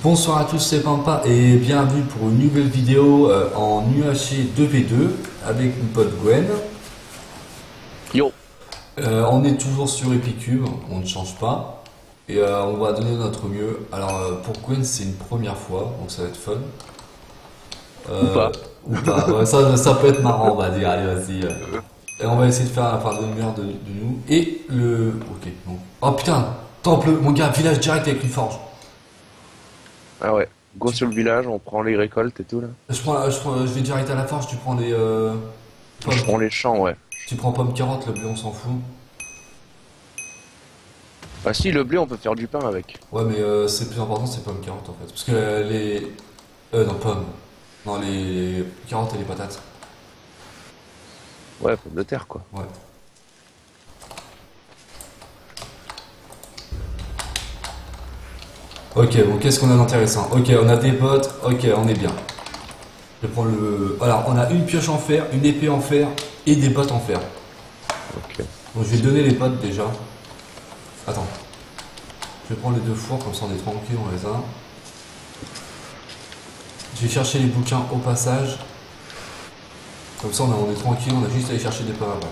Bonsoir à tous, c'est Pampa et bienvenue pour une nouvelle vidéo en UHC 2v2 avec mon pote Gwen. Yo. On est toujours sur Epicube, on ne change pas et on va donner notre mieux. Alors pour Gwen c'est une première fois, donc ça va être fun. Ou Euh, pas. ou pas, ouais, ça peut être marrant on va dire, allez vas-y. Et on va essayer de faire la part de lumière de nous. Et le... Ok, bon. Oh putain, temple, mon gars, village direct avec une forge. Ah ouais. Go sur le village, on prend les récoltes et tout là. Je vais direct à la forge, tu prends les pommes. Je prends les champs, ouais. Tu prends pomme carotte, le blé on s'en fout. Ah si, le blé, on peut faire du pain avec. Ouais mais c'est plus important c'est pomme carotte en fait. Parce que les... non pommes. Non les carottes et les patates. Ouais, pomme de terre quoi. Ouais. Ok bon qu'est-ce qu'on a d'intéressant. Ok on a des bottes, ok on est bien. Je prends le... Alors on a une pioche en fer, une épée en fer et des bottes en fer. Ok. Donc je vais donner les bottes déjà. Attends. Je vais prendre les deux fours comme ça on est tranquille on les a. Je vais chercher les bouquins au passage. Comme ça on est tranquille, on a juste à aller chercher des parables.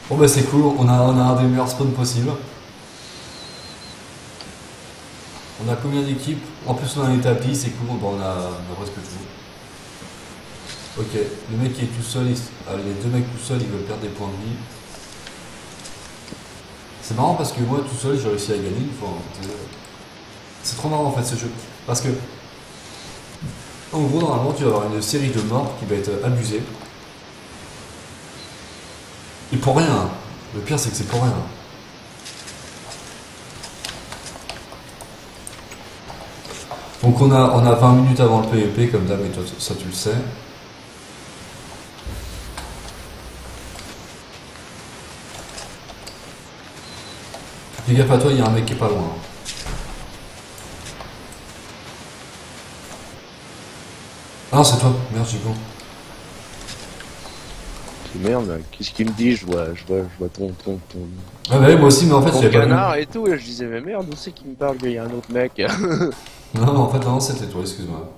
Bon bah c'est cool, on a un des meilleurs spawns possibles. On a combien d'équipes? En plus on a les tapis, c'est cool, bon, on a presque tout. Ok, le mec qui est tout seul, les deux mecs tout seuls, ils veulent perdre des points de vie. C'est marrant parce que moi tout seul j'ai réussi à gagner une fois. En fait. C'est trop marrant en fait ce jeu. Parce que en gros normalement tu vas avoir une série de morts qui va être abusée. Et pour rien. Hein. Le pire c'est que c'est pour rien. Donc on a 20 minutes avant le PvP comme d'hab, mais toi ça tu le sais. Fais gaffe à toi, il y a un mec qui est pas loin. Ah non c'est toi, merde j'ai con. Merde, qu'est-ce qu'il me dit? Je vois ton Ah bah oui, moi aussi mais en fait je l'avais pas vu. canard et tout, et je disais, mais merde, où c'est qui me parle? Il y a un autre mec. Non en fait non c'était toi, excuse-moi.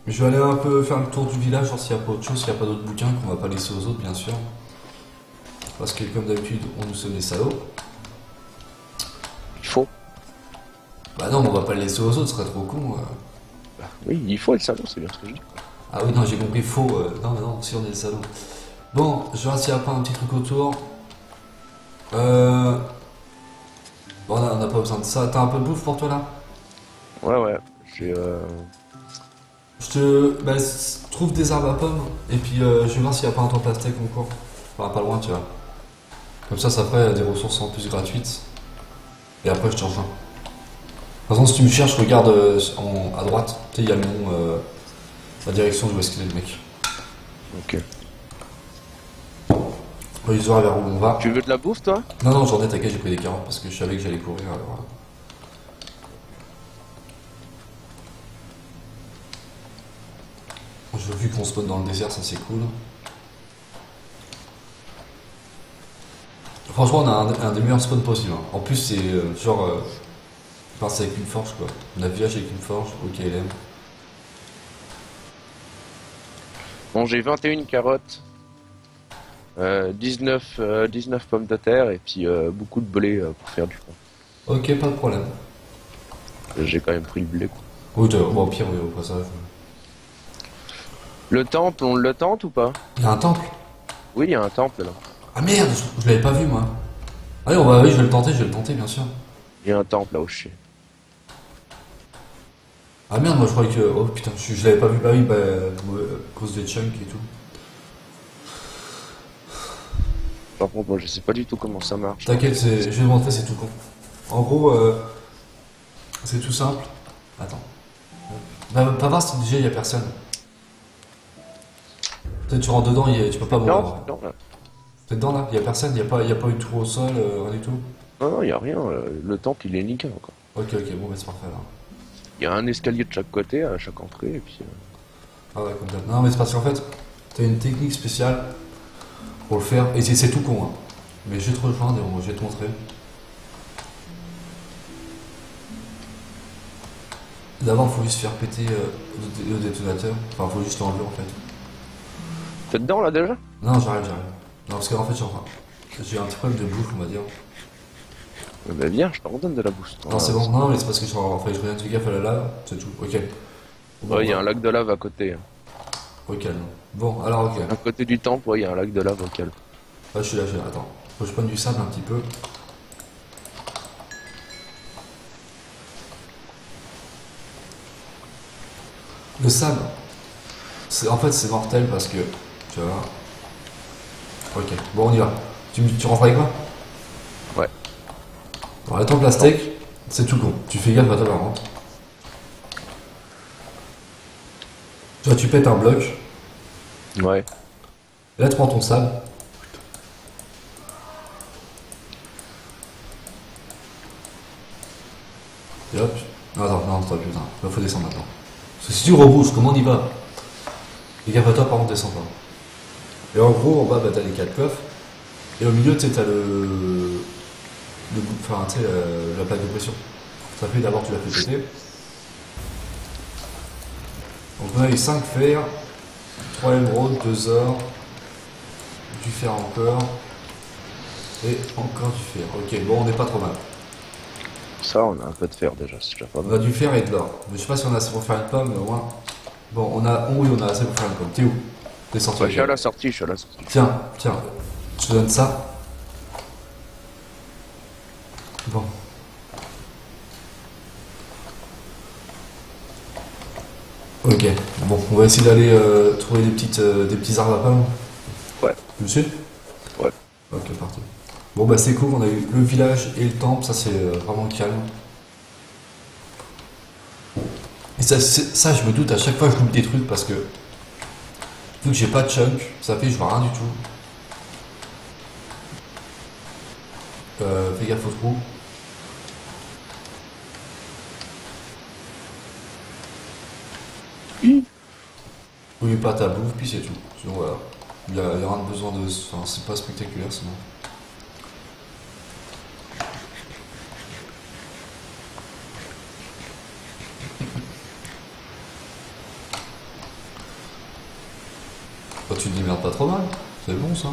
Mais je vais aller un peu faire le tour du village, voir s'il n'y a pas autre chose, s'il n'y a pas d'autres bouquins qu'on va pas laisser aux autres bien sûr. Parce que comme d'habitude on nous sonne des salauds. Il faut. Bah non mais on va pas le laisser aux autres, ce serait trop con. Bah, oui, il faut le salon, c'est bien ce que je dis. Ah oui non j'ai compris faux, non mais non si on est des salauds. Bon, je vais voir s'il n'y a pas un petit truc autour. Euh... Bon on n'a pas besoin de ça, t'as un peu de bouffe pour toi là? Ouais, ouais. J'ai Je te... Bah, trouve des arbres à pommes et puis je vais voir s'il n'y a pas un temps pastèque en cours. Enfin pas loin tu vois. Comme ça ferait des ressources en plus gratuites. Et après je te rejoins. De toute façon si tu me cherches, regarde à droite. Tu sais il y a le nom, la direction où est-ce qu'il est le mec. Ok. Ils saura vers où on va. Tu veux de la bouffe, toi? Non non j'en ai t'inquiète j'ai pris des carottes parce que je savais que j'allais courir alors. J'ai vu qu'on spawn dans le désert, ça c'est cool. Franchement, on a un des meilleurs spawns possibles. Hein. En plus, c'est genre. Enfin, c'est avec une forge quoi. On a village avec une forge, ok, LM. Bon, j'ai 21 carottes. 19 pommes de terre et puis beaucoup de blé pour faire du pain. Ok, pas de problème. J'ai quand même pris le blé quoi. Oui, bon, au pire, oui, au passage. Le temple, on le tente ou pas? Il y a un temple. Oui, il y a un temple là. Ah merde, je l'avais pas vu moi. Allez, oui, je vais le tenter, bien sûr. Il y a un temple là où je suis. Ah merde, moi je croyais que. Oh putain, je l'avais pas vu, bah oui, bah, à cause des chunks et tout. Par contre, moi je sais pas du tout comment ça marche. T'inquiète, je vais te montrer, c'est tout con. En gros, c'est tout simple. Attends. Va voir si déjà il y a personne. Peut-être tu rentres dedans, tu peux pas Non, mourir. non, là. T'es dedans là? Y a personne? Y a pas eu de trou au sol, rien du tout? Non, non, il y a rien. Le temple il est nickel quoi. Ok, ok, bon, bah c'est parfait là. Il y a un escalier de chaque côté à chaque entrée et puis. Ah ouais, comme d'hab. Non, mais c'est parce qu'en fait, t'as une technique spéciale pour le faire, et c'est tout con. Hein. Mais je vais te rejoindre et je vais te montrer. D'abord, faut juste faire péter le détonateur. Enfin, faut juste l'enlever en fait. T'es dedans là déjà? Non, j'arrive. Non, parce qu'en fait, j'ai un petit problème de bouffe, on va dire. Bah viens, je te redonne de la boost. Non, c'est bon, non, mais c'est parce que je reviens de gaffe à la lave, c'est tout. Ok. Bon, Ouais, il y a un lac de lave à côté, hein. au calme. Bon, alors, ok. À côté du temple, ouais, il y a un lac de lave au calme. Là, je suis là. Attends. Faut que je prenne du sable un petit peu. Le sable, en fait, c'est mortel parce que. Tu vois. Ok, bon, on y va. Tu rentres avec moi? Ouais. Alors, la temple aztèque, c'est tout con. Tu fais gaffe à toi, par contre. Tu vois, tu pètes un bloc. Ouais. Et là, tu prends ton sable. Et hop. Non, attends, non, stop, putain. Là, faut descendre maintenant. Parce que si tu rebouches, comment on y va? Fais gaffe à toi, par contre, descends pas. Et en gros, en bas, bah, t'as les 4 coffres. Et au milieu, tu sais, t'as enfin, tu sais, la plaque de pression. Ça fait d'abord, tu la fais péter. Donc, on a eu 5 fers, 3 émeraudes, 2 or, du fer encore. Et encore du fer. Ok, bon, on n'est pas trop mal. Ça, on a un peu de fer déjà, c'est déjà pas On a mal. du fer et de l'or. Mais je sais pas si on a assez pour faire une pomme, mais au moins. Bon, oui, on a assez pour faire une pomme. T'es où? T'es sorti, Ouais, je suis à ok. la sortie, je suis à la sortie. Tiens, je te donne ça. Bon. Ok, bon, on va essayer d'aller trouver des petits arbres à pommes. Ouais, Tu me suis? ouais. Ok, parti. Bon, bah c'est cool, on a eu le village et le temple, ça c'est vraiment calme. Et ça, je me doute, à chaque fois je loupe des trucs parce que vu que j'ai pas de chunk, ça fait que je vois rien du tout. Fais gaffe au trou. Oui, pas ta bouffe, puis c'est tout. Sinon, voilà. Il y a rien de besoin de. Enfin, c'est pas spectaculaire sinon. Bah, tu te démerdes pas trop mal. C'est bon ça.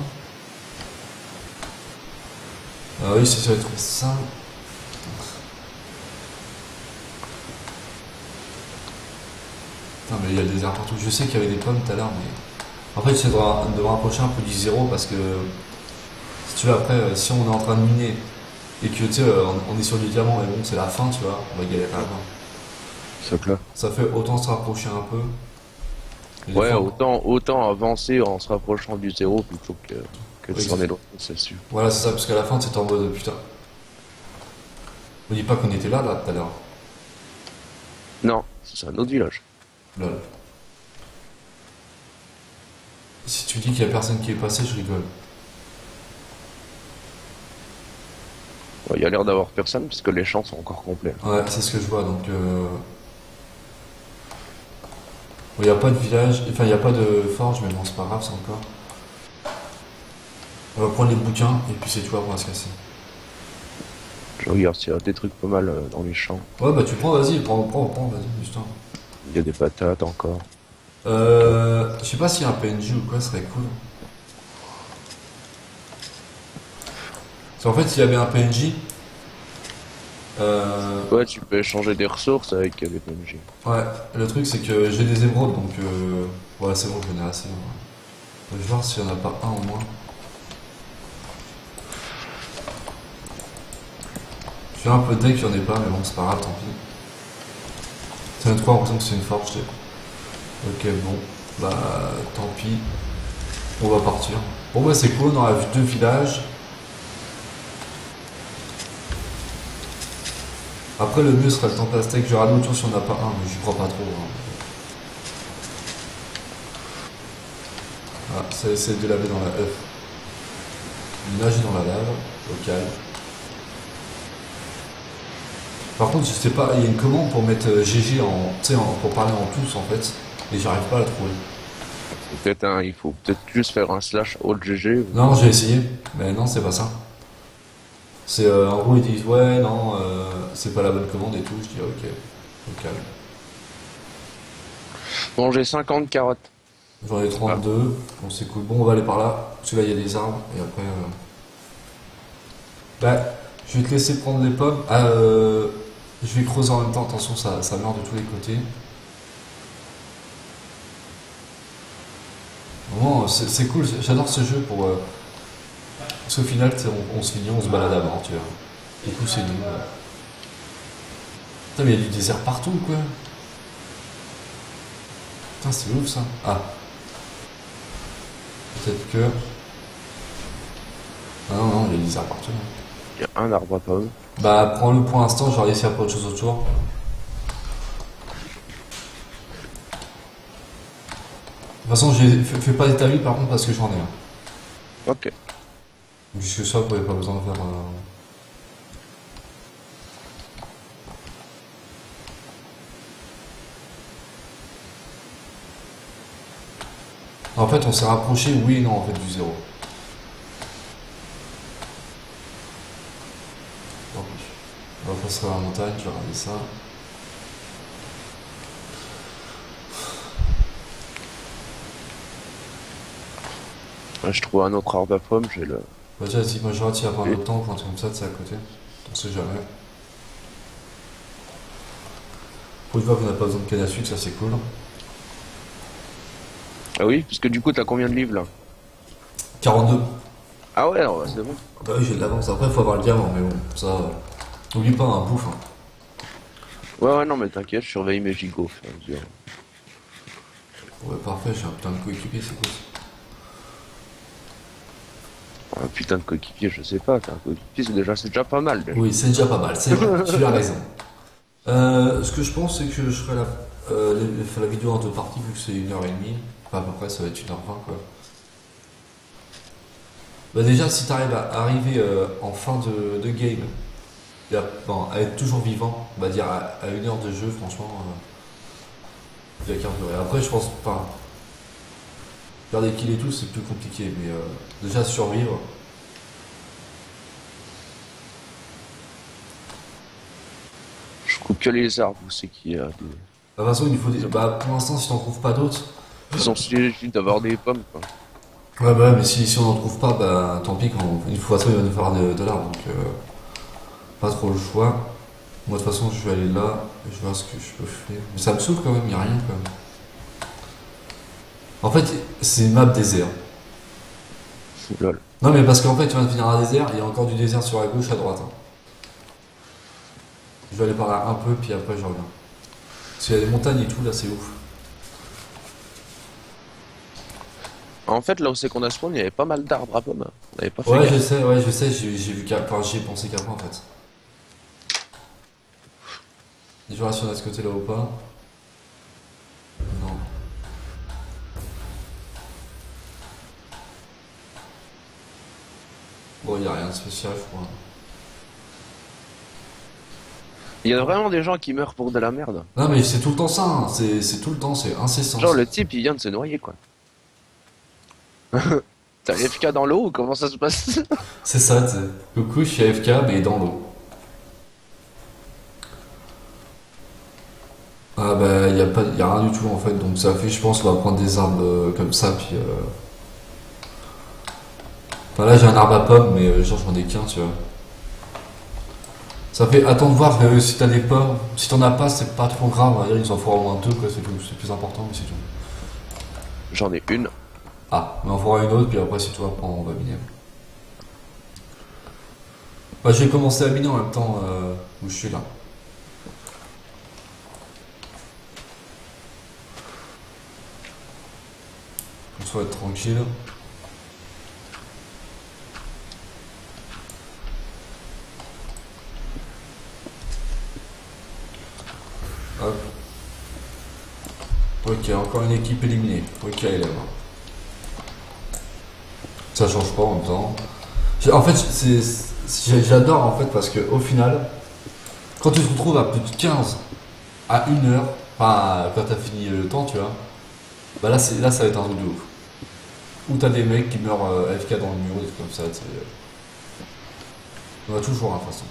Ah oui, c'est sur les trous. Ça. Putain, mais il y a des arbres partout. Je sais qu'il y avait des pommes tout à l'heure, mais. En fait, j'essaie de me rapprocher un peu du zéro parce que. Si tu veux, après, si on est en train de miner et que tu sais, on est sur du diamant, mais bon, c'est la fin, tu vois, on va galérer à la fin. C'est clair. Ça fait autant se rapprocher un peu. Et des Ouais, fois, autant avancer en se rapprochant du zéro plutôt que de oui, s'en éloigner, c'est sûr. voilà, c'est ça, parce qu'à la fin, c'était en mode putain. Me dis pas qu'on était là tout à l'heure. Non, c'est un autre village. Lol. Si tu dis qu'il y a personne qui est passé, je rigole. Il y a l'air d'avoir personne parce que les champs sont encore complets. Ouais, c'est ce que je vois, donc. Il n'y a pas de village, enfin, il n'y a pas de forge, mais bon, c'est pas grave, c'est encore. On va prendre les bouquins, et puis c'est tout, après on va se casser. Je regarde s'il y a des trucs pas mal dans les champs. Ouais, bah tu prends, vas-y, prends, vas-y, juste. Il y a des patates encore. Je sais pas s'il y a un PNJ ou quoi, ce serait cool. Parce qu'en fait, s'il y avait un PNJ, Ouais, tu peux échanger des ressources avec des PNJ. ouais, le truc c'est que j'ai des émeraudes, donc ouais, c'est bon, j'en ai assez. Ouais. Je vais voir s'il y en a pas un au moins. Je suis un peu deck, il y en a pas, mais bon, c'est pas grave, tant pis. C'est notre quoi, l'impression que c'est une forge, tu sais. Ok, bon, bah tant pis. On va partir. Bon, bah c'est cool, on a vu 2 villages. Après, le mieux serait le temple aztèque. J'aurai d'autres tours si on n'a pas un, mais j'y crois pas trop. Hein. Ah, ça essaie de laver dans la œuf. Nager dans la lave, au calme. Par contre, je sais pas, il y a une commande pour mettre GG en, tu sais, pour parler en tous en fait, et j'arrive pas à la trouver. Peut-être il faut peut-être juste faire un slash alt GG. Non, j'ai essayé, mais non, c'est pas ça. C'est en gros, ils disent ouais, non, c'est pas la bonne commande et tout. Je dis ok, au calme. Bon, j'ai 50 carottes. J'en ai Ah. 32, bon, c'est cool. Bon, on va aller par là, parce que là, il y a des arbres, et après. Bah, je vais te laisser prendre les pommes. Ah, je vais creuser en même temps, attention, ça meurt de tous les côtés. Vraiment, c'est cool, j'adore ce jeu pour. Parce qu'au final, tu sais, on se finit, on se balade avant, tu vois. Du coup, c'est nul. Putain, mais il y a du désert partout, quoi. Putain, c'est ouf ça. Ah, peut-être que. Ah non, non, il y a du désert partout. Il y a un arbre à pommes. Bah, prends-le pour l'instant, je vais essayer à faire autre chose autour. De toute façon, fais pas d'établi par contre parce que j'en ai un. Ok. Jusque ça, vous n'avez pas besoin de faire. En fait, on s'est rapproché, oui et non, en fait, du zéro. Tant pis. On va passer à la montagne, je vais regarder ça. Je trouve un autre arbre à pommes, j'ai le. Bah, déjà, si moi je rate, il y a pas un Et- autre temps ou un truc comme ça, c'est à côté. On sait jamais. Pour une fois qu'on n'a pas besoin de canne à sucre, ça c'est cool. Ah oui, parce que du coup, t'as combien de livres là? 42. Ah ouais, alors, c'est bon. Bah oui, j'ai de l'avance. Après, il faut avoir le diamant, mais bon, ça. N'oublie pas un bouffe. Hein. Ouais, ouais, non, mais t'inquiète, je surveille mes gigots. Ouais, parfait, j'ai un putain de coéquipier, c'est cool. Un putain de coéquipier, je sais pas, t'as un coéquipier, c'est déjà pas mal. Déjà. Oui, c'est déjà pas mal, c'est vrai, tu as raison. Ce que je pense, c'est que je ferai la vidéo en deux parties, vu que c'est 1h30. Enfin, à peu près, ça va être 1h20, quoi. Bah, déjà, si t'arrives à arriver en fin de game, et bon, à être toujours vivant, on va dire à 1 heure de jeu, franchement, il y a carburé. Après, je pense pas. Faire des kills et tout, c'est plus compliqué, mais déjà survivre. Je coupe que les arbres où c'est qu'il y a des. De toute façon, il faut des. Bah, pour l'instant, si t'en trouves pas d'autres. Ils sont susceptibles d'avoir des pommes, quoi. Ouais, bah, mais si on n'en trouve pas, bah, tant pis, une fois ça, il va nous falloir de l'arbre, donc pas trop le choix. Moi, de toute façon, je vais aller là, et je vais voir ce que je peux faire. Mais ça me saoule quand même, il a rien quand même. En fait, c'est une map désert. Lol. Non, mais parce qu'en fait, tu viens de finir un désert, il y a encore du désert sur la gauche, à droite. Hein. Je vais aller par là un peu, puis après, je reviens. Parce qu'il y a des montagnes et tout, là, c'est ouf. En fait, là où c'est qu'on a spawn, il y avait pas mal d'arbres à pommes. On n'avait pas fait Ouais, gaffe. je sais, j'ai vu enfin, j'y ai pensé qu'après, en fait. Je verrai si on a ce côté là ou pas. Non. Bon, il y a rien de spécial, je crois. Il y a vraiment des gens qui meurent pour de la merde. Non, mais c'est tout le temps ça, hein. C'est tout le temps, c'est incessant. Genre, le type, il vient de se noyer, quoi. T'as FK dans l'eau ou comment ça se passe? C'est ça, tu sais. Coucou, je suis AFK, mais dans l'eau. Ah bah, y a rien du tout en fait, donc ça fait, je pense, on va prendre des arbres comme ça, puis. Enfin là, j'ai un arbre à pommes, mais genre j'en ai qu'un, tu vois. Ça fait, attends de voir si t'as des pommes. Si t'en as pas, c'est pas trop grave, on va dire, il en faudra au moins deux, quoi, c'est tout. C'est plus important, mais c'est tout. J'en ai une. Ah, mais on fera une autre, puis après, si toi, on va miner. Bah, je vais commencer à miner en même temps où je suis là. On soit être tranquille. Hop. Ok, encore une équipe éliminée. Ok, élève. Ça change pas en même temps. En fait, j'adore en fait parce que au final, quand tu te retrouves à plus de 15 à 1 heure, enfin quand t'as fini le temps, tu vois, Bah là, là, ça va être un truc de ouf. Ou t'as des mecs qui meurent AFK dans le mur, des trucs comme ça, tu sais. On a toujours, hein, de toute façon.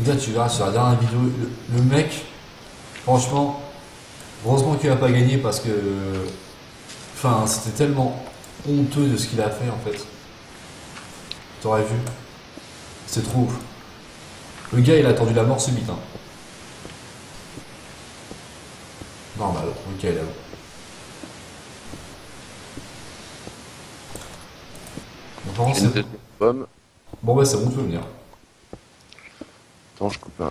Là, tu verras sur la dernière vidéo, le mec, franchement, heureusement qu'il a pas gagné parce que. Enfin, c'était tellement honteux de ce qu'il a fait en fait. T'aurais vu. C'est trop ouf. Le gars, il a attendu la mort subite. Hein. Normal, ok, là. Bon, par contre, J'ai une deuxième pomme. bon, ouais, c'est bon, tu peux venir. Attends, je coupe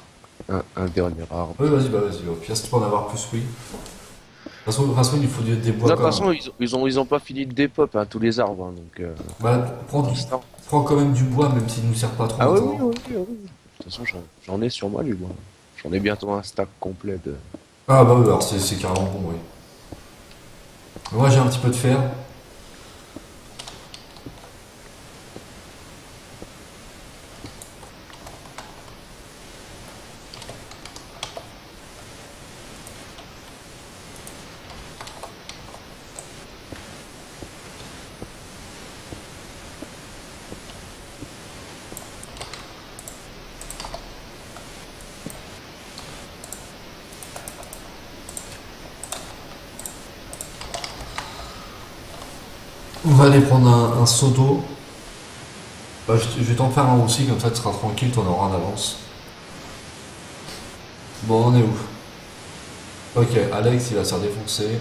un dernier arbre. Oui, vas-y, bah vas-y. Au pire, si tu peux en avoir plus, oui. De toute façon, il faut des bois Non, de toute quand même. façon, ils ont pas fini de dépop, hein, tous les arbres, hein, donc Bah, pour l'instant. prends quand même du bois, même s'il nous sert pas trop Ah oui, oui, maintenant. oui, oui, oui. De toute façon, j'en ai sur moi du bois. J'en ai bientôt un stack complet de. Ah, bah oui, alors c'est carrément bon, oui. Moi, j'ai un petit peu de fer. On va aller prendre un seau d'eau. Bah, je vais t'en faire un aussi, comme ça tu seras tranquille, t'en auras en avance. Bon, on est où? Ok, Alex, il va se faire défoncer.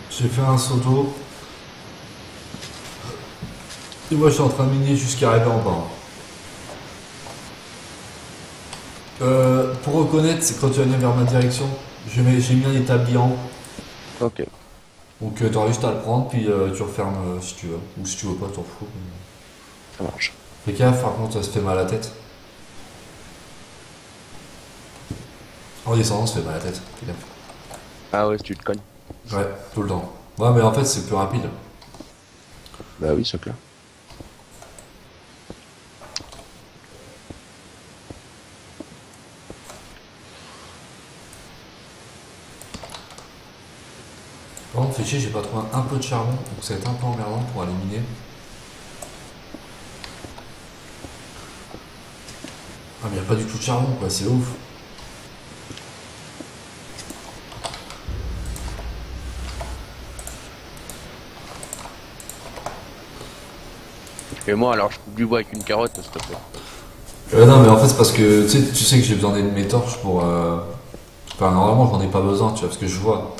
J'ai fait un seau d'eau. Et moi, je suis en train de miner jusqu'à arriver en bas. Pour reconnaître, c'est quand tu vas venir vers ma direction. J'ai mis un établi en haut. Ok. Donc, t'auras juste à le prendre, puis tu refermes si tu veux. Ou si tu veux pas, t'en fous. Ça marche. Fais gaffe, par contre, ça se fait mal à la tête. En descendant, ça se fait mal à la tête. Fais gaffe. Ah ouais, si tu te cognes. Ouais, tout le temps. Ouais, mais en fait, c'est plus rapide. Bah oui, c'est clair. Par contre, fais chier, j'ai pas trouvé un peu de charbon, donc ça va être un peu emmerdant pour aller miner. Ah, mais y a pas du tout de charbon, quoi, c'est ouf. Et moi, alors, je coupe du bois avec une carotte, s'il te plaît. Non, mais en fait, c'est parce que tu sais que j'ai besoin d'aide de mes torches pour. Enfin, normalement, j'en ai pas besoin, tu vois, parce que je vois.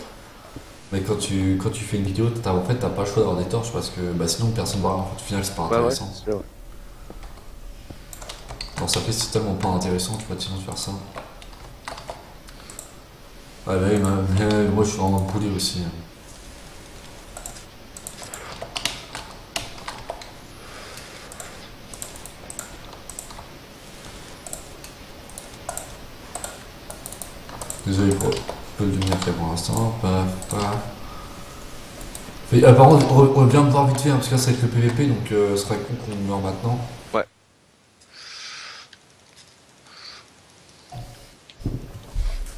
Mais quand tu fais une vidéo, en fait, t'as pas le choix d'avoir des torches parce que bah, sinon personne va. En fait, au final, c'est pas Bah ouais, intéressant. c'est sûr. Alors, ça fait c'est tellement pas intéressant, tu vois, sinon de faire ça. Ouais, bah, oui, moi, je suis vraiment brûlé aussi. Désolé pour peu de lumière qu'il y a pour l'instant. Paf, paf. Par contre, on vient de voir vite fait, hein, parce que là, ça va être le PVP, donc ce serait con qu'on meure maintenant. Ouais.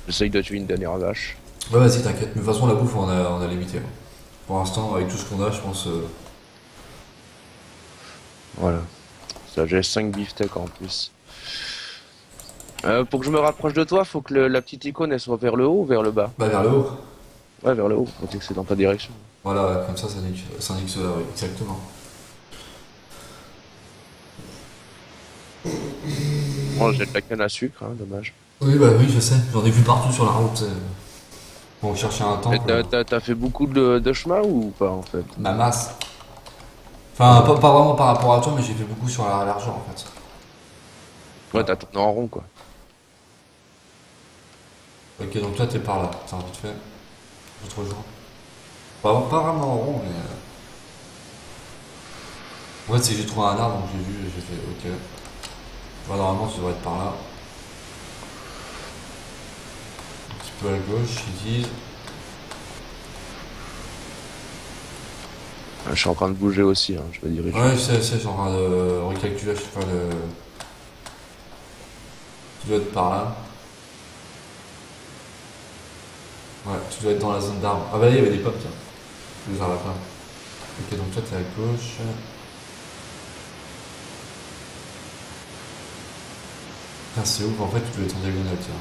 J'essaye de tuer une dernière vache. Ouais, vas-y, t'inquiète. Mais de toute façon, la bouffe, on a limité. Hein. Pour l'instant, avec tout ce qu'on a, je pense. Voilà. Ça, j'ai 5 beefsteaks en plus. Pour que je me rapproche de toi, faut que la petite icône elle soit vers le haut ou vers le bas? Bah, vers le haut. Ouais, vers le haut. Faut dire que c'est dans ta direction. Voilà, comme ça indique cela, oui, exactement. Moi, j'ai de la canne à sucre, hein, dommage. Oui, bah oui, je sais. J'en ai vu partout sur la route. Pour chercher un Et temple. t'as fait beaucoup de chemin ou pas en fait? Ma masse. Enfin, pas vraiment par rapport à toi, mais j'ai fait beaucoup sur la largeur en fait. Ouais, t'as tourné en rond quoi. Ok, donc toi, t'es par là. Ça vite fait. Je te rejoins. Pas vraiment en rond, mais. En fait, c'est que j'ai trouvé un arbre, donc j'ai vu et j'ai fait ok. Ouais, normalement, tu devrais être par là. Un petit peu à gauche, ils disent. Je suis en train de bouger aussi, hein, je me dirige. Ouais, je suis en train de recalculer, je sais pas le. Tu dois être par là. Ouais, tu dois être dans la zone d'arbre. Ah bah là, il y avait des pommes, tiens. Je les arrête pas. Ok, donc toi, t'es à gauche. Putain, c'est ouf, en fait, tu dois être en diagonale, tiens.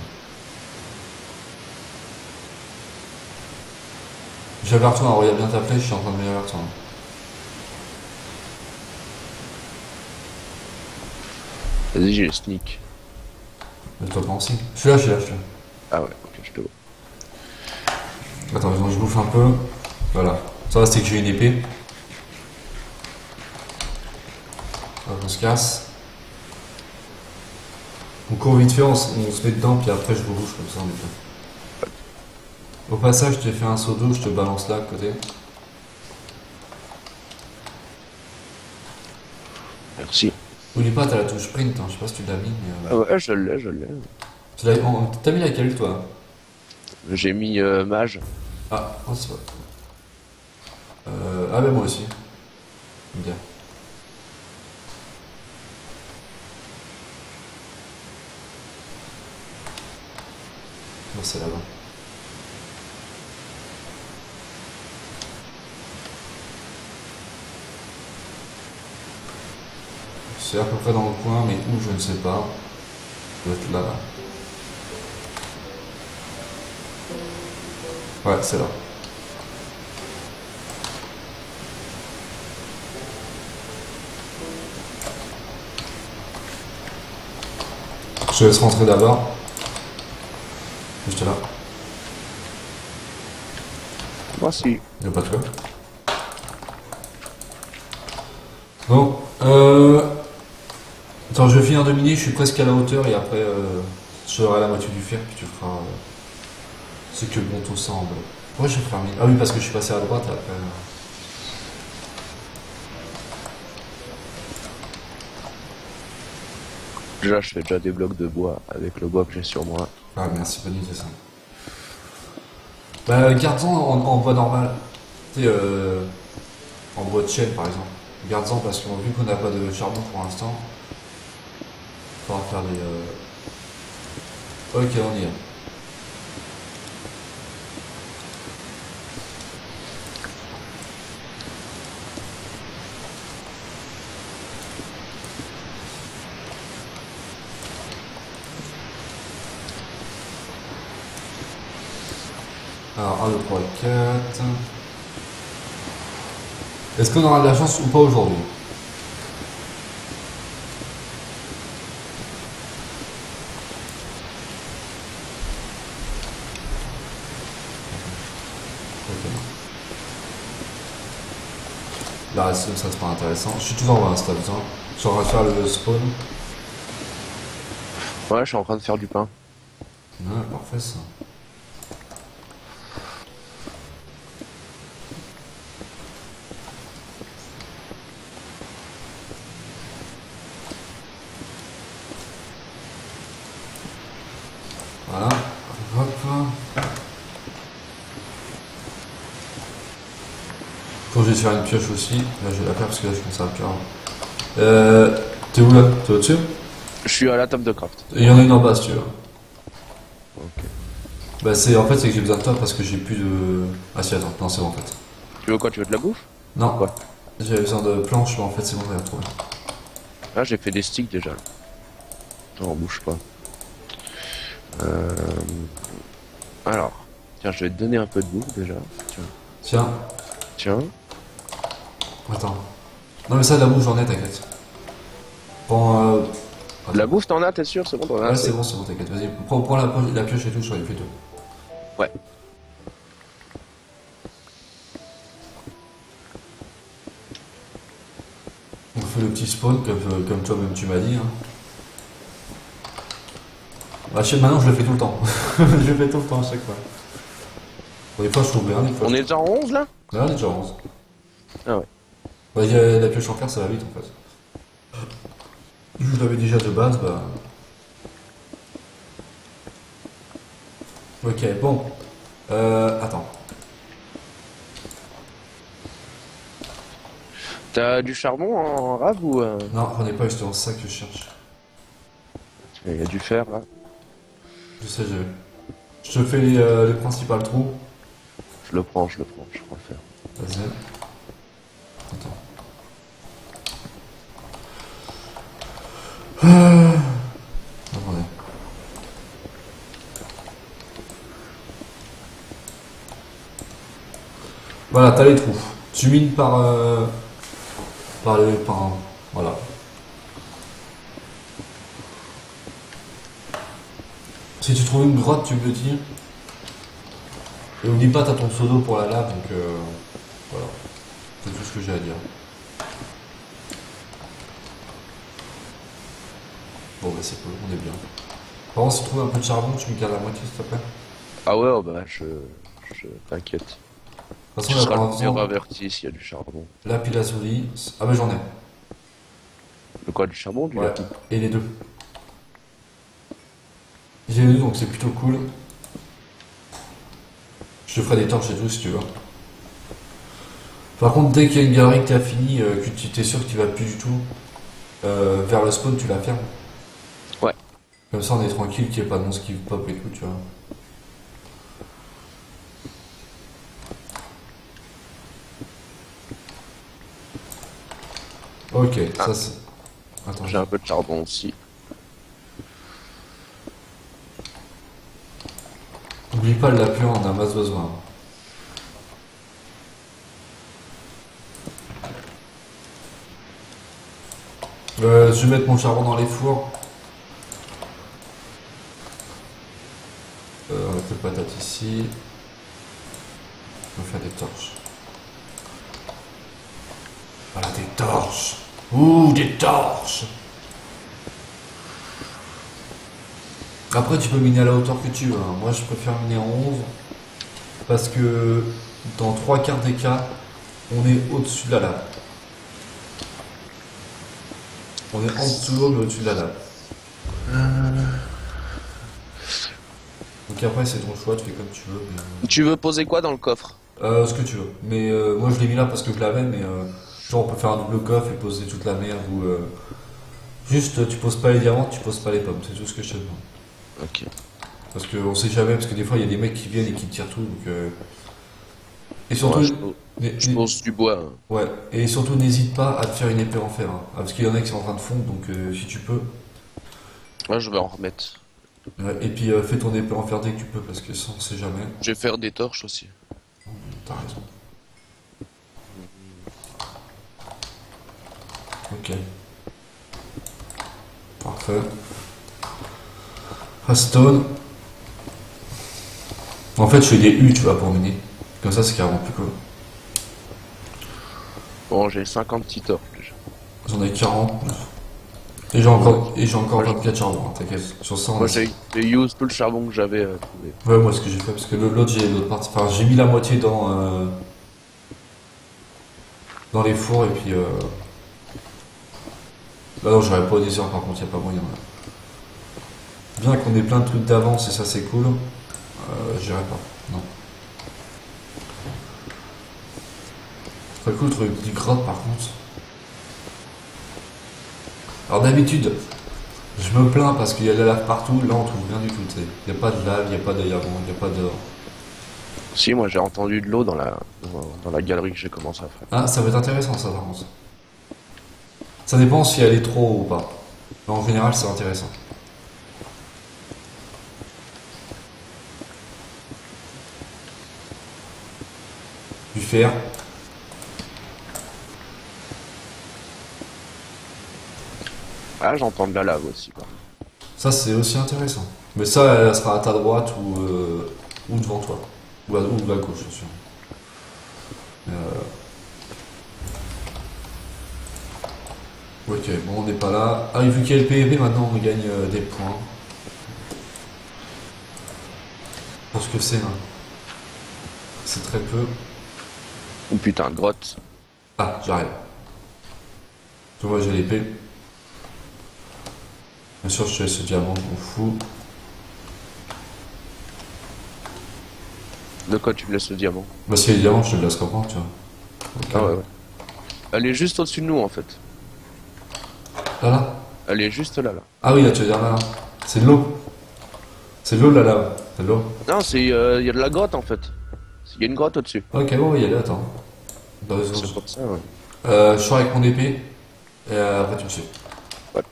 J'avais vers toi, regarde bien ta flèche, je suis en train de venir vers toi. Vas-y, j'ai le sneak. Mets-toi pas en signe. Je suis là, je suis là, je suis là. Ah ouais, ok, je te vois. Attends, je bouffe un peu. Voilà. Ça, c'est que j'ai une épée. Hop, on se casse. On court vite fait, on se met dedans, puis après je vous bouge comme ça, on est bien. Au passage, je t'ai fait un seau d'eau, je te balance là à côté. Merci. Oublie pas, t'as la touche sprint, hein. Je sais pas si tu l'as mis, mais. Ah ouais, je l'ai, je l'ai. T'as mis laquelle toi? J'ai mis mage. Ah, oh, c'est pas. Ah, ben moi aussi. Bien. Non, c'est là-bas. C'est à peu près dans le coin, mais où je ne sais pas. Ça doit être là, là. Ouais, c'est là. Je te laisse rentrer d'abord. Juste là. Merci. Y'a pas de quoi. Bon, attends, je vais finir de miner, je suis presque à la hauteur et après je ferai la moitié du fer puis tu feras ce que bon tout semble. Pourquoi j'ai fermé? Ah oui, parce que je suis passé à droite et après. Déjà, je fais déjà des blocs de bois avec le bois que j'ai sur moi. Ah merci, bonne idée ça. Bah, garde-en en bois normal. Tu sais, en bois de chêne par exemple. Garde-en parce que vu qu'on n'a pas de charbon pour l'instant, il faudra faire des. Ok, on y est. Alors, 1, 2, 3, 4. Est-ce qu'on aura de la chance ou pas aujourd'hui? Ok. La reste, ça c'est pas intéressant. Je suis toujours en bas, si t'as besoin. Je suis en train de faire le spawn. Ouais, je suis en train de faire du pain. Ouais, parfait ça. Voilà. Hop. Faut que je vais faire une pioche aussi. Là, je vais la faire parce que là, je commence à perdre. T'es où là? T'es au-dessus? Je suis à la table de craft. Il y en a une en bas si tu veux. Ok. Bah, en fait, c'est que j'ai besoin de toi parce que j'ai plus de. Ah, si, attends, non, c'est bon en fait. Tu veux quoi? Tu veux de la bouffe? Non, Quoi? j'avais besoin de planches, mais en fait, c'est bon, j'ai retrouvé. Ah, j'ai fait des sticks déjà. Non, bouge pas. Euh... Alors, tiens, je vais te donner un peu de bouffe déjà. Tiens. Tiens, Tiens. attends. Non, mais ça, de la bouffe, j'en ai, t'inquiète. Bon, De la bouffe, t'en as, t'es sûr? C'est bon, t'en as ouais, assez. c'est bon, t'inquiète. Vas-y, prends la pioche et tout sur les plutôt. Ouais. On fait le petit spawn comme toi-même tu m'as dit. Hein. Bah, maintenant, je le fais tout le temps. Je le fais tout le temps à chaque fois. Bon, des fois, je trouve bien, des fois. On est déjà en 11 là? Là, on est déjà 11. Ah ouais. Bah, la pioche en fer, ça va vite en fait. Je l'avais déjà de base, bah. Ok, bon. Attends. T'as du charbon en rab ou Non, j'en ai pas, justement, c'est ça que je cherche. il y a du fer là? Je sais, je te fais les principales trous. Je le prends, je prends le fer. Vas-y. Attends. Attendez. Voilà, t'as les trous. Tu mines voilà. Si tu trouves une grotte, tu me le dis. Et oublie pas, t'as ton pseudo pour la lave, donc voilà. C'est tout ce que j'ai à dire. Bon, bah c'est cool, on est bien. Par contre, si tu trouves un peu de charbon, tu me gardes la moitié, s'il te plaît. Ah ouais, oh bah je t'inquiète. De toute Tu façon, là, seras pour le meilleur l'instant, averti s'il y a du charbon. lapis lazuli. Ah, bah j'en ai. De quoi, du charbon ou du Ouais, lapis? et les deux. J'ai les deux, donc c'est plutôt cool. Je te ferai des torches et tout si tu veux. Par contre, dès qu'il y a une galerie que tu as fini, que tu t'es sûr que tu vas plus du tout vers le spawn, tu la fermes. Ouais. Comme ça, on est tranquille, qu'il n'y ait pas de monstre qui pop et tout, tu vois. Ok, Ah, ça c'est. Attends, j'ai un peu de charbon aussi. n'oublie pas le lapin, on a masse besoin. Je vais mettre mon charbon dans les fours. On va mettre le patate ici. On va faire des torches. Voilà, des torches. Ouh, des torches. Après, tu peux miner à la hauteur que tu veux, hein. Moi, je préfère miner en 11 parce que dans trois quarts des cas, on est au-dessus de la lave. On est en dessous de l'eau, mais au-dessus de la lave. Donc après, c'est ton choix, tu fais comme tu veux. Tu veux poser quoi dans le coffre? Ce que tu veux. Mais moi, je l'ai mis là parce que je l'avais, mais genre, on peut faire un double coffre et poser toute la merde ou. Juste, tu poses pas les diamants, tu poses pas les pommes, c'est tout ce que je te demande. Ok. Parce qu'on sait jamais, parce que des fois, il y a des mecs qui viennent et qui tirent tout, donc. Et surtout, Moi, n'hé- je n'hé- pose du bois, hein. ouais, et surtout n'hésite pas à te faire une épée en fer, hein. Ah, parce qu'il y en a qui sont en train de fondre, donc si tu peux. Moi, je vais en remettre. Ouais, et puis fais ton épée en fer dès que tu peux, parce que ça, on sait jamais. Je vais faire des torches aussi. T'as raison. Ok. Parfait. Stone. En fait, je fais des U, tu vois, pour miner. Comme ça, c'est carrément plus cool. Bon, j'ai 56 torches déjà. J'en ai 40. Et j'ai encore Moi, 24 charbon, hein, t'inquiète. Sur ça, on moi, a. j'ai use tout le charbon que j'avais trouvé. Ouais, moi, ce que j'ai fait, parce que l'autre, j'ai l'autre partie. Enfin, j'ai mis la moitié dans les fours, et puis. Bah non, j'aurais pas au désert, par contre, y a pas moyen. Là. Bien qu'on ait plein de trucs d'avance, et ça, c'est cool. J'irai pas. Non. C'est pas cool de trouver une petite grotte, par contre. Alors, d'habitude, je me plains parce qu'il y a de la lave partout. Là, on trouve rien du tout, tu sais. Y a pas de lave, y a pas de diamant, y a pas de. Si, moi, j'ai entendu de l'eau dans la galerie que j'ai commencé à faire. Ah, ça va être intéressant, ça, par contre. Ça dépend si elle est trop haut ou pas. Mais en général, c'est intéressant. Du fer. Ah, j'entends de la lave aussi, quoi. Ça, c'est aussi intéressant. Mais ça, elle sera à ta droite ou devant toi. Ou à gauche, bien sûr. Ok, bon, on n'est pas là. Ah, vu qu'il y a le PvP, maintenant, on gagne des points. Pour ce que c'est, hein. C'est très peu. Oh putain, grotte. Ah, j'arrive. Tu vois, j'ai l'épée. Bien sûr, je te laisse ce diamant, on fout. De quoi tu me laisses le diamant? Bah, si y a les diamants, je te le laisse reprendre, tu vois. Ok. Ah ouais, ouais. Elle est juste au-dessus de nous en fait. Là, là. Elle est juste là, là. Ah oui, là, tu veux dire là, là. C'est de l'eau. C'est de l'eau, là, là. C'est de l'eau. Non, c'est y a de la grotte en fait. Il y a une grotte au-dessus. Ok, bon, oui, elle est là, attends. Bah, C'est pour ça, ouais. je sors avec mon épée. Et après, tu me suis. Ouais.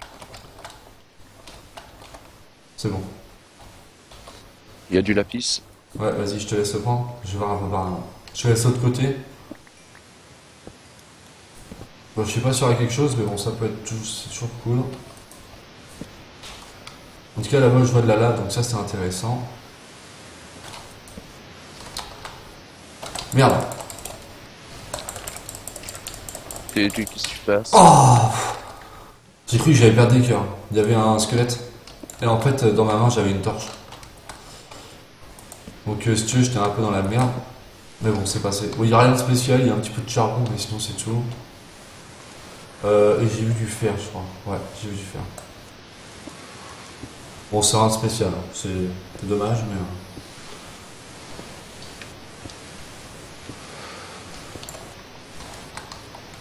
C'est bon. Il y a du lapis. Ouais, vas-y, je te laisse le prendre. Je vais voir un peu par là. Je te laisse l'autre côté. Bon, je suis pas sûr à quelque chose, mais bon, ça peut être c'est toujours cool. En tout cas, là-bas, je vois de la lave, donc ça, c'est intéressant. Merde. Qu'est-ce que tu passes? Oh, j'ai cru que j'avais perdu des cœurs. Il y avait un squelette. Et en fait, dans ma main, j'avais une torche. Donc, si tu veux, j'étais un peu dans la merde. Mais bon, c'est passé. Bon, il n'y a rien de spécial, il y a un petit peu de charbon, mais sinon, c'est tout. Et j'ai vu du fer, je crois. Ouais, j'ai vu du fer. Bon, c'est rien de spécial. Hein. C'est dommage, mais.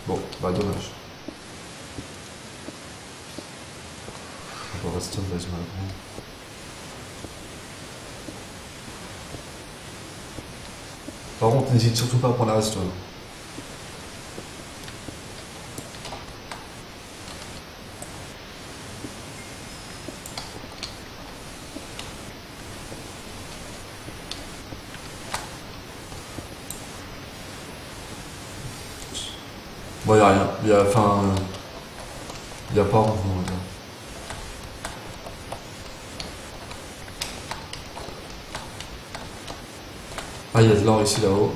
Bon, bah, dommage. On va rester, vas-y, maintenant. Par contre, n'hésite surtout pas à prendre la redstone. Bon, y'a rien. Enfin. Y'a pas en mouvement, là. Ah, il y a de l'or ici là-haut.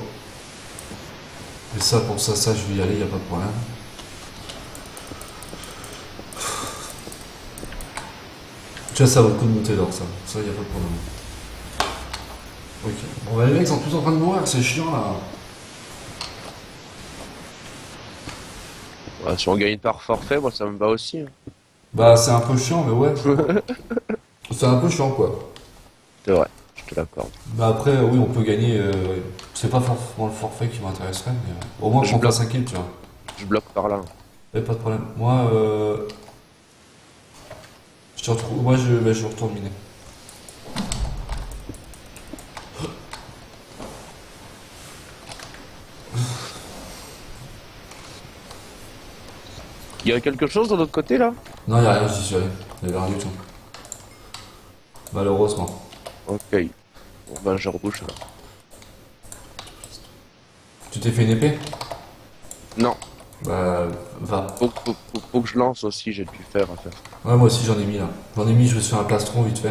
Et ça, pour ça, je vais y aller, y a pas de problème. Tu vois, ça vaut le coup de monter l'or, ça. Ça, y a pas de problème. Ok. Bon, bah, les mecs sont tous en train de mourir, c'est chiant là. Ouais, si on gagne par forfait, moi ça me va aussi. Hein. Bah, c'est un peu chiant, mais ouais. C'est un peu chiant, quoi. C'est vrai, je te l'accorde. Bah, après, oui, on peut gagner. C'est pas forcément le forfait qui m'intéresserait, mais au moins Je qu'on bloque. fasse un kill, tu vois. Je bloque par là. Et pas de problème. Moi, je te retrouve. Moi, je retourne miner. Il y a quelque chose de l'autre côté là? Non, y a rien, j'y suis allé. Y a rien du tout. Malheureusement. Ok. Bon ben je rebouche là. Tu t'es fait une épée? Non, Bah, va. faut que je lance aussi, j'ai du fer à faire. Ouais, moi aussi j'en ai mis là. J'en ai mis, je me suis fait un plastron vite fait.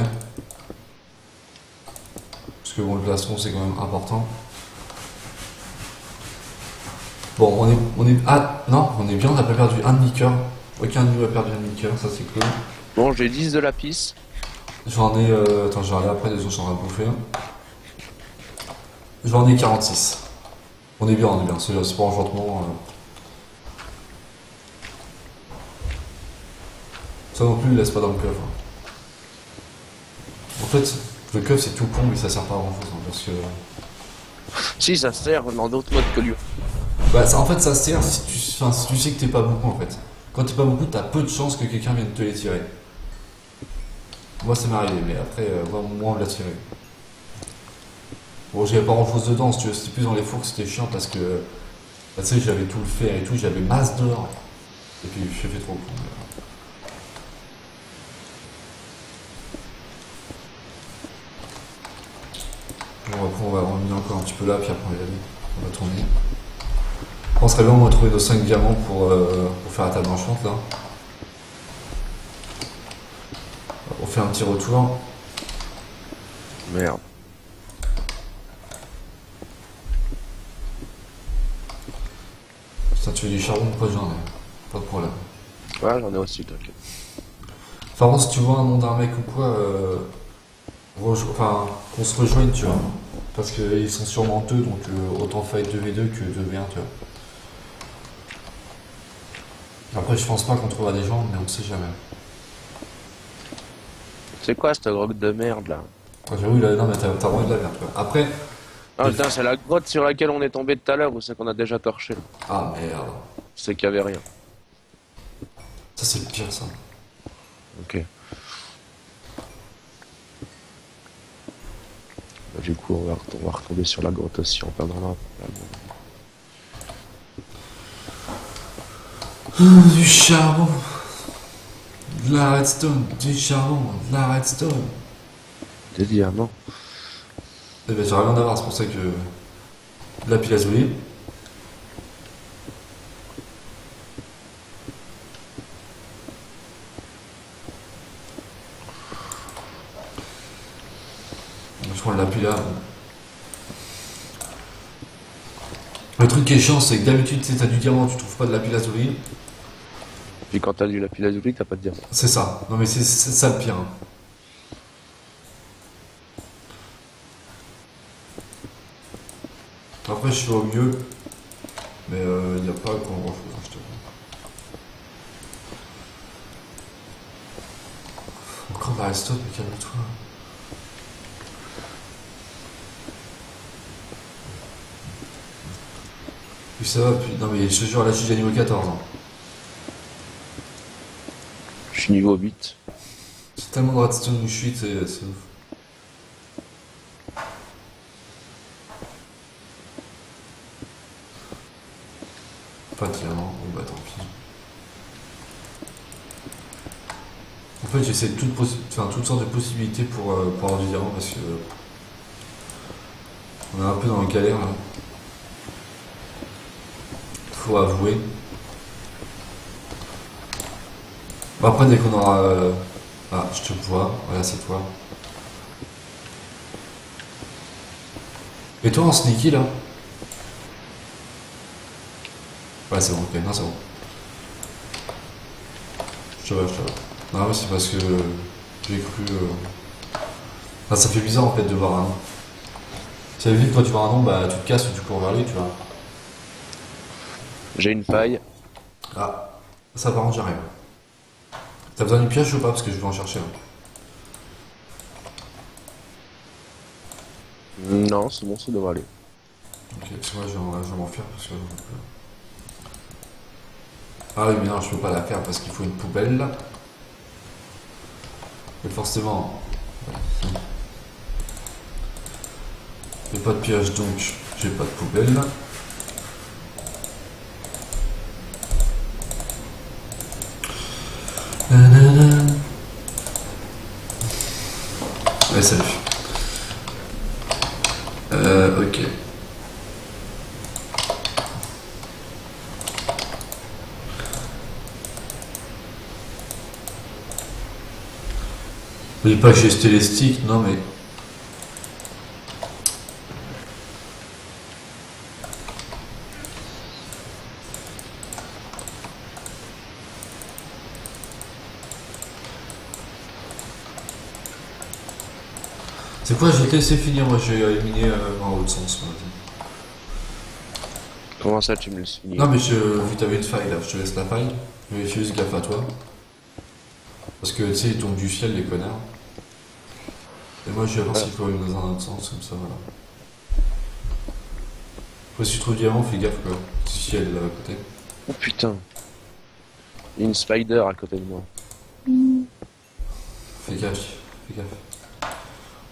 Parce que bon, le plastron c'est quand même important. Bon, Ah, non, on est bien, on n'a pas perdu un demi-cœur. Aucun de nous a perdu un demi-cœur, ça c'est cool. Bon, j'ai 10 de lapis. J'en ai. Attends, je vais regarder après, les autres, j'en ai bouffé. J'en ai 46. On est bien, on est bien. C'est pas enchantement. Ça non plus, laisse pas dans le coffre. En fait, le coffre c'est tout con, mais ça sert pas à grand chose. Hein, parce que. Si, ça sert dans d'autres modes que lui. Bah, en fait, ça sert si tu sais que t'es pas beaucoup en fait. Quand t'es pas beaucoup, t'as peu de chances que quelqu'un vienne te les tirer. Moi, ça m'est arrivé, mais après, moi, on l'a tiré. Bon, j'avais pas grand chose dedans, si tu veux, c'était plus dans les fours que c'était chiant parce que. Bah, tu sais, j'avais tout le fer et tout, j'avais masse d'or. Et puis, je fait trop con. Bon, après, on va revenir encore un petit peu là, puis après, on va tourner. On serait bien, on va trouver nos 5 diamants pour faire la table d'enchante là. On fait un petit retour. Merde. Putain, tu veux du charbon ou pas? J'en ai. Pas de problème. Ouais, j'en ai aussi, t'inquiète. Enfin, bon, si tu vois un nom d'un mec ou quoi, enfin, qu'on se rejoigne, tu vois. Parce qu'ils sont sûrement deux, donc autant fight 2v2 que 2v1, tu vois. Après, je pense pas qu'on trouvera des gens, mais on sait jamais. C'est quoi cette grotte de merde là? Ah, j'avoue, là, non, mais t'as vraiment de la merde, quoi. Après, Ah des putain, c'est la grotte sur laquelle on est tombé tout à l'heure ou c'est qu'on a déjà torché là? ah merde. C'est qu'il y avait rien. Ça, c'est le pire, ça. Ok. Bah, du coup, on va retomber sur la grotte aussi en perdant Du charbon, de la redstone, du charbon, de la redstone. des diamants. Eh ben, j'ai rien à voir, c'est pour ça que. De la pile à souliers. Je prends le lapis là. Le truc qui est chiant, c'est que d'habitude, tu sais, t'as du diamant, tu trouves pas de lapis lazuli. Puis quand t'as du lapis lazuli, t'as pas de diamants. C'est ça. Non, mais c'est ça le pire, hein. Après, je fais au mieux. Mais il n'y a pas grand chose, hein, je te dis. Encore de la redstone, mais calme-toi. Puis ça va, puis. Non, mais je te jure, là, je suis déjà niveau 14. Hein. Je suis niveau 8. C'est tellement de redstone où je suis, c'est ouf. Pas de diamant, bon bah tant pis. En fait, j'essaie toutes sortes de possibilités pour avoir du diamant parce que on est un peu dans le galère là. Faut avouer. Bon, après, dès qu'on aura. Ah, je te vois, voilà, c'est toi. Et toi en sneaky là? Ouais, c'est bon, ok, non, c'est bon. Je te vois, je te vois. Non, mais c'est parce que j'ai cru. Ah, ça fait bizarre en fait de voir un nom. Ça veut dire que quand tu vois un nom, bah tu te casses ou tu cours vers lui, tu vois. J'ai une paille. Ah, ça par contre, j'arrive. T'as besoin d'une pioche ou pas? Parce que je vais en chercher un. Non, c'est bon, ça devrait aller. Ok, parce que moi je vais m'en faire parce que. Ah oui, mais non, je peux pas la faire parce qu'il faut une poubelle là. Et forcément, j'ai pas de pioche donc j'ai pas de poubelle là. Nanana. Ouais, salut. Ok. Je dis pas que j'ai jeté les sticks, non mais. C'est quoi, je vais te laisser finir, moi je vais éliminer en l'autre sens. Vas-y. Comment ça, tu me le signes? Non mais vu que t'avais une faille là, je te laisse la faille. Mais fais juste gaffe à toi. Parce que tu sais, ils tombent du ciel les connards. Et moi je vais voir Ah, s'il faut aller dans un autre sens, comme ça voilà. Après si tu trouves diamant, fais gaffe quoi. Si elle est là à côté. oh putain. Il y a une spider à côté de moi. Fais gaffe, fais gaffe.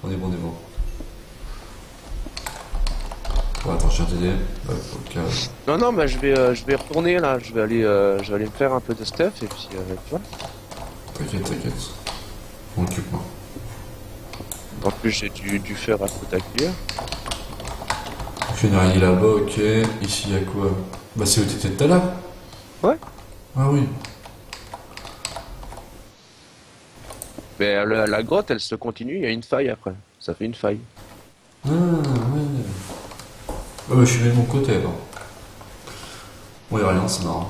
On est bon, on est bon. Bon attends, je viens t'aider. Hop, ok. Non, non, mais je vais retourner là. Je vais aller me faire un peu de stuff et puis, tu vois. T'inquiète, t'inquiète. On occupe-moi. En plus, j'ai du fer à foutre à cuire. J'ai une araignée là-bas, ok. Ici, il y a quoi? Bah, c'est où t'étais tout à l'heure? Ouais. Ah oui. Mais la grotte, elle se continue. Il y a une faille après. Ça fait une faille. Ah, ouais. Ah, bah, je suis venu de mon côté alors. Bon, y'a rien, c'est marrant.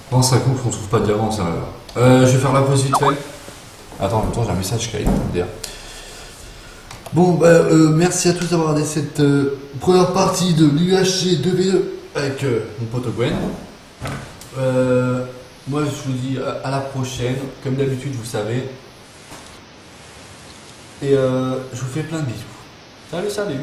Bon, ça compte qu'on trouve pas de diamant, ça là. Je vais faire la pause vite fait. Attends, en même temps, j'ai un message qui a été dire. Bon, merci à tous d'avoir regardé cette première partie de l'UHC 2v2 avec mon pote Gwen. Moi, je vous dis à la prochaine. Comme d'habitude, vous savez. Et je vous fais plein de bisous. Salut, salut.